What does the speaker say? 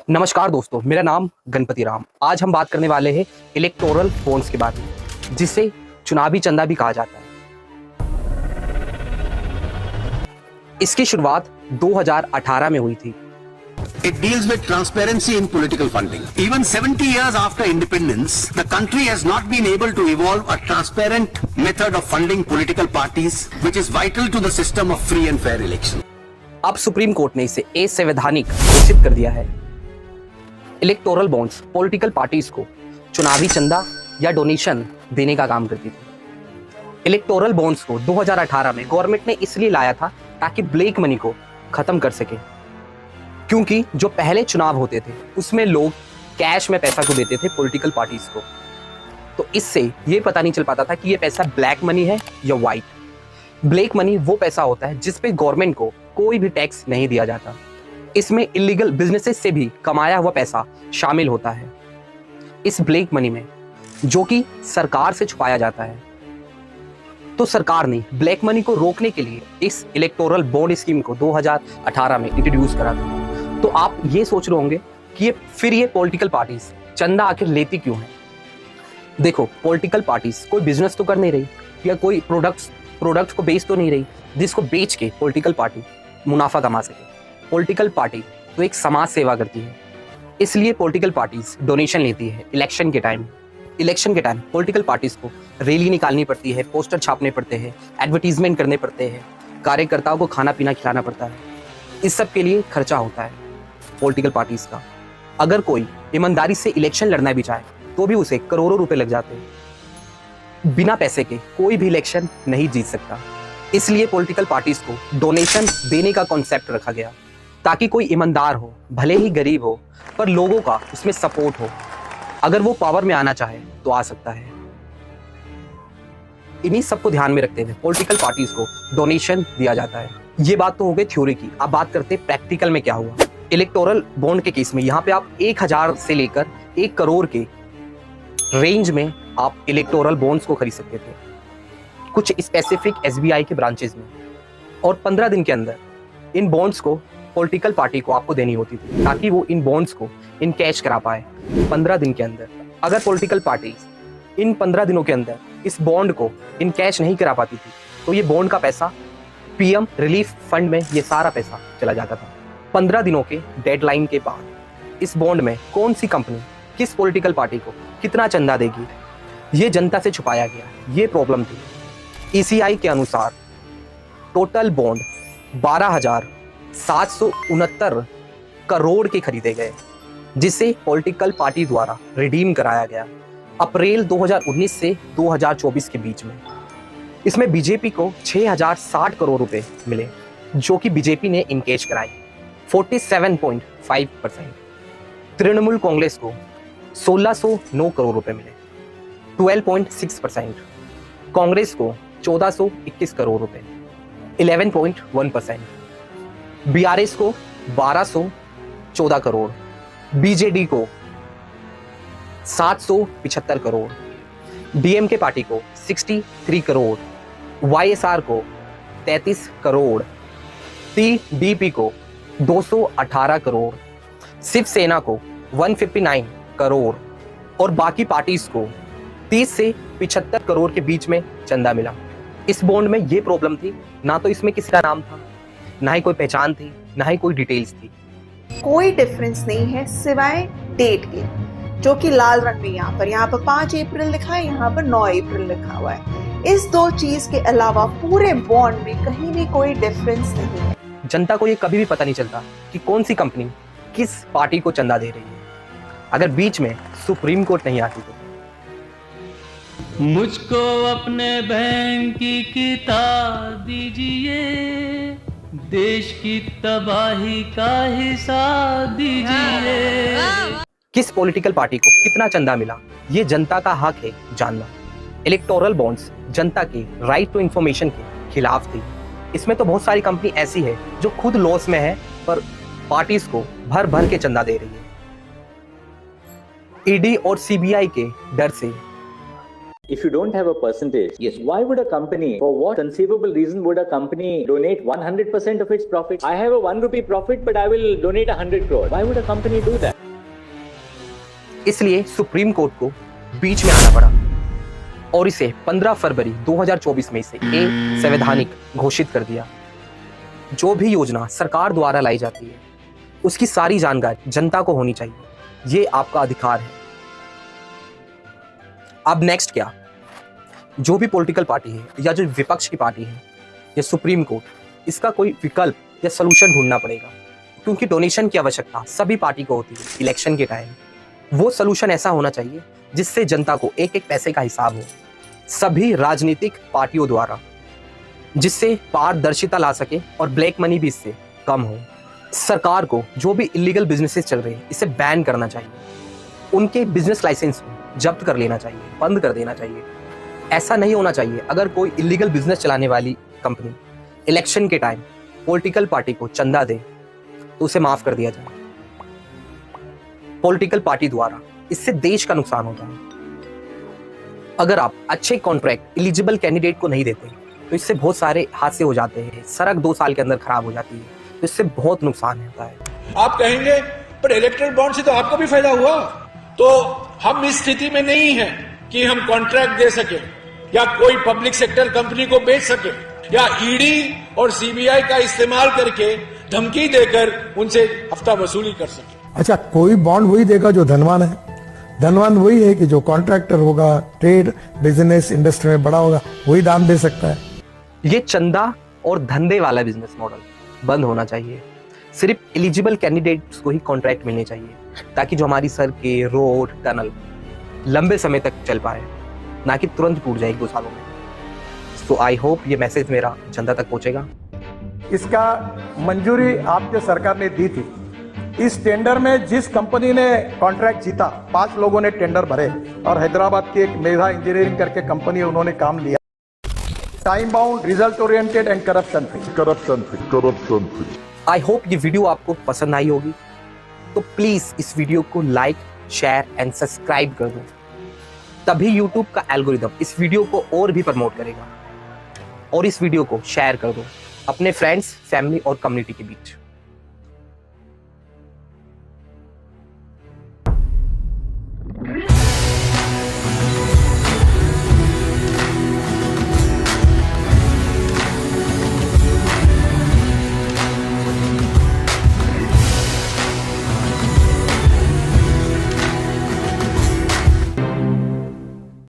नमस्कार दोस्तों, मेरा नाम गणपति राम। आज हम बात करने वाले हैं इलेक्टोरल बॉन्ड्स के बारे में, जिसे चुनावी चंदा भी कहा जाता है। इसकी शुरुआत 2018 में हुई थी। It deals with transparency in political funding. Even 70 years after independence, the country has not been able to evolve a transparent method of funding political parties, which is vital to the system of free and fair election. अब supreme court ने इसे असंवैधानिक घोषित कर दिया है। Electoral bonds political parties को चुनावी चंदा या डोनेशन देने का काम करती थी। इलेक्टोरल बॉन्ड्स को 2018 में गवर्नमेंट ने इसलिए लाया था ताकि ब्लैक मनी को खत्म कर सके, क्योंकि जो पहले चुनाव होते थे उसमें लोग कैश में पैसा को देते थे पॉलिटिकल पार्टीज को, तो इससे ये पता नहीं चल पाता था कि ये पैसा ब्लैक मनी है या वाइट। ब्लैक मनी वो पैसा होता है जिस पे गवर्नमेंट को कोई भी टैक्स नहीं दिया जाता। इसमें इलीगल बिजनेसेस से भी कमाया हुआ पैसा शामिल होता है इस ब्लैक मनी में, जो कि सरकार से छुपाया जाता है। तो सरकार ने ब्लैक मनी को रोकने के लिए इस इलेक्टोरल बॉन्ड स्कीम को 2018 में इंट्रोड्यूस करा था। तो आप ये सोच रहे होंगे कि ये पॉलिटिकल पार्टीज चंदा आखिर लेती क्यों है। देखो, पॉलिटिकल पार्टीज कोई बिजनेस तो कर नहीं रही या कोई प्रोडक्ट को बेच तो नहीं रही जिसको बेच के पॉलिटिकल पार्टी मुनाफा कमा सके। पॉलिटिकल पार्टी तो एक समाज सेवा करती है, इसलिए पॉलिटिकल पार्टीज डोनेशन लेती है इलेक्शन के टाइम पॉलिटिकल पार्टीज को रैली निकालनी पड़ती है, पोस्टर छापने पड़ते हैं, एडवर्टीजमेंट करने पड़ते हैं, कार्यकर्ताओं को खाना पीना खिलाना पड़ता है। इस सब के लिए खर्चा होता है पॉलिटिकल पार्टीज का। अगर कोई ईमानदारी से इलेक्शन लड़ना भी चाहे तो भी उसे करोड़ों रुपए लग जाते हैं। बिना पैसे के कोई भी इलेक्शन नहीं जीत सकता। इसलिए पॉलिटिकल पार्टीज को डोनेशन देने का कॉन्सेप्ट रखा गया, ताकि कोई ईमानदार हो, भले ही गरीब हो, पर लोगों का उसमें सपोर्ट हो। अगर वो पावर में आना चाहे तो आ सकता है। इन्हीं सबको ध्यान में रखते हुए पॉलिटिकल पार्टीज को डोनेशन दिया जाता है। ये बात तो हो गई थ्योरी की। अब बात करते हैं प्रैक्टिकल में क्या हुआ। इलेक्टोरल बॉन्ड के केस में यहाँ पे आप 1000 से लेकर 1 करोड़ के रेंज में आप इलेक्टोरल बॉन्ड्स को खरीद सकते थे, कुछ स्पेसिफिक SBI के ब्रांचेस में। और 15 दिन के अंदर इन बॉन्ड्स को पॉलिटिकल पार्टी को आपको देनी होती थी, ताकि वो इन बॉन्ड्स को इन कैश करा पाए 15 दिन के अंदर। अगर पॉलिटिकल पार्टी इन 15 दिनों के अंदर इस बॉन्ड को इन कैश नहीं करा पाती थी, तो ये बॉन्ड का पैसा PM रिलीफ फंड में ये सारा पैसा चला जाता था। 15 दिनों के डेडलाइन के बाद इस बॉन्ड में कौन सी कंपनी किस पॉलिटिकल पार्टी को कितना चंदा देगी, ये जनता से छुपाया गया। ये प्रॉब्लम थी। ECI के अनुसार टोटल बॉन्ड 12,769 करोड़ के खरीदे गए, जिसे पॉलिटिकल पार्टी द्वारा रिडीम कराया गया अप्रैल 2019 से 2024 के बीच में। इसमें बीजेपी को 6,060 करोड़ रुपए मिले, जो कि बीजेपी ने इनकेश कराई 47.5%। तृणमूल कांग्रेस को 1,609 करोड़ रुपए मिले 12.6%। कांग्रेस को 1,421 करोड़ रुपए 11.1%। BRS को 1,214 करोड़, BJD को 775 करोड़, DMK पार्टी को 63 करोड़, YSR को 33 करोड़, TDP को 218 करोड़, शिवसेना को 159 करोड़ और बाकी पार्टीज को 30 से 75 करोड़ के बीच में चंदा मिला। इस बॉन्ड में ये प्रॉब्लम थी, ना तो इसमें किसी का नाम था, ना ही कोई पहचान थी, ना ही कोई डिटेल्स थी। कोई डिफरेंस नहीं है सिवाय डेट के, जो कि लाल रंग में यहाँ पर 5 अप्रैल लिखा है, यहाँ पर 9 अप्रैल लिखा हुआ है। इस 2 चीज के अलावा पूरे बॉन्ड में कहीं भी कोई डिफरेंस नहीं है। जनता को ये कभी भी पता नहीं चलता कि कौन सी कंपनी किस पार्टी को चंदा दे रही है, अगर बीच में सुप्रीम कोर्ट नहीं आती तो। मुझको अपने बैंक की किताब दीजिए, देश की तबाही का हिसाब दीजिए। किस पॉलिटिकल पार्टी को कितना चंदा मिला, ये जनता का हक है जानना। इलेक्टोरल बॉन्ड्स जनता के राइट टू इंफॉर्मेशन के खिलाफ थी। इसमें तो बहुत सारी कंपनी ऐसी है जो खुद लॉस में है, पर पार्टीज को भर भर के चंदा दे रही है। ED और CBI के डर से If you don't have a percentage, yes, why would a company, for what conceivable reason would a company donate 100% of its profit? I have a 1 rupee profit, but I will donate 100 crore. Why would a company do that? इसलिए supreme court को बीच में आना पड़ा और इसे 15 फरवरी 2024 में इसे असंवैधानिक घोषित कर दिया। जो भी योजना सरकार द्वारा लाई जाती है उसकी सारी जानकारी जनता को होनी चाहिए, ये आपका अधिकार है। अब नेक्स्ट क्या, जो भी पॉलिटिकल पार्टी है या जो विपक्ष की पार्टी है या सुप्रीम कोर्ट, इसका कोई विकल्प या सलूशन ढूंढना पड़ेगा, क्योंकि डोनेशन की आवश्यकता सभी पार्टी को होती है इलेक्शन के टाइम। वो सलूशन ऐसा होना चाहिए जिससे जनता को एक एक पैसे का हिसाब हो सभी राजनीतिक पार्टियों द्वारा, जिससे पारदर्शिता ला सके और ब्लैक मनी भी इससे कम हो। सरकार को जो भी इलीगल बिजनेसेस चल रहे हैं इसे बैन करना चाहिए, उनके बिजनेस लाइसेंस को जब्त कर लेना चाहिए, बंद कर देना चाहिए। ऐसा नहीं होना चाहिए अगर कोई इलीगल बिजनेस चलाने वाली कंपनी इलेक्शन के टाइम पॉलिटिकल पार्टी को चंदा दे तो उसे माफ कर दिया जाए। पॉलिटिकल पार्टी द्वारा इससे देश का नुकसान होता है। अगर आप अच्छे कॉन्ट्रैक्ट एलिजिबल कैंडिडेट को नहीं देते तो इससे बहुत सारे हादसे हो जाते हैं, सड़क 2 साल के अंदर खराब हो जाती है, तो इससे बहुत नुकसान होता है। आप कहेंगे पर इलेक्ट्रल बॉन्ड से तो आपको भी फायदा हुआ, तो हम इस स्थिति में नहीं हैं कि हम कॉन्ट्रैक्ट दे सके या कोई पब्लिक सेक्टर कंपनी को बेच सके या ईडी और सीबीआई का इस्तेमाल करके धमकी देकर उनसे हफ्ता वसूली कर सके। अच्छा, कोई बॉन्ड वही देगा जो धनवान है। धनवान वही है कि जो कॉन्ट्रैक्टर होगा, ट्रेड बिजनेस इंडस्ट्री में बड़ा होगा, वही दान दे सकता है। ये चंदा और धंधे वाला बिजनेस मॉडल बंद होना चाहिए। सिर्फ एलिजिबल कैंडिडेट्स को ही कॉन्ट्रैक्ट मिलने चाहिए, ताकि जो हमारी सड़कें, रोड, टनल लंबे समय तक चल पाए, ना कि तुरंत टूट जाए 1-2 सालों में। सो आई होप ये मैसेज मेरा जनता तक पहुंचेगा। इसका मंजूरी आपके सरकार ने दी थी। इस टेंडर में जिस कंपनी ने कॉन्ट्रैक्ट जीता, 5 लोगों ने टेंडर भरे और हैदराबाद की एक मेधा इंजीनियरिंग करके कंपनी है, उन्होंने काम लिया। Time bound, result oriented and corruption free. I hope ये वीडियो आपको पसंद आई होगी, तो प्लीज इस वीडियो को लाइक, शेयर एंड सब्सक्राइब कर दो, तभी यूट्यूब का एल्गोरिदम इस वीडियो को और भी प्रमोट करेगा। और इस वीडियो को शेयर कर दो अपने फ्रेंड्स, फैमिली और कम्युनिटी के बीच।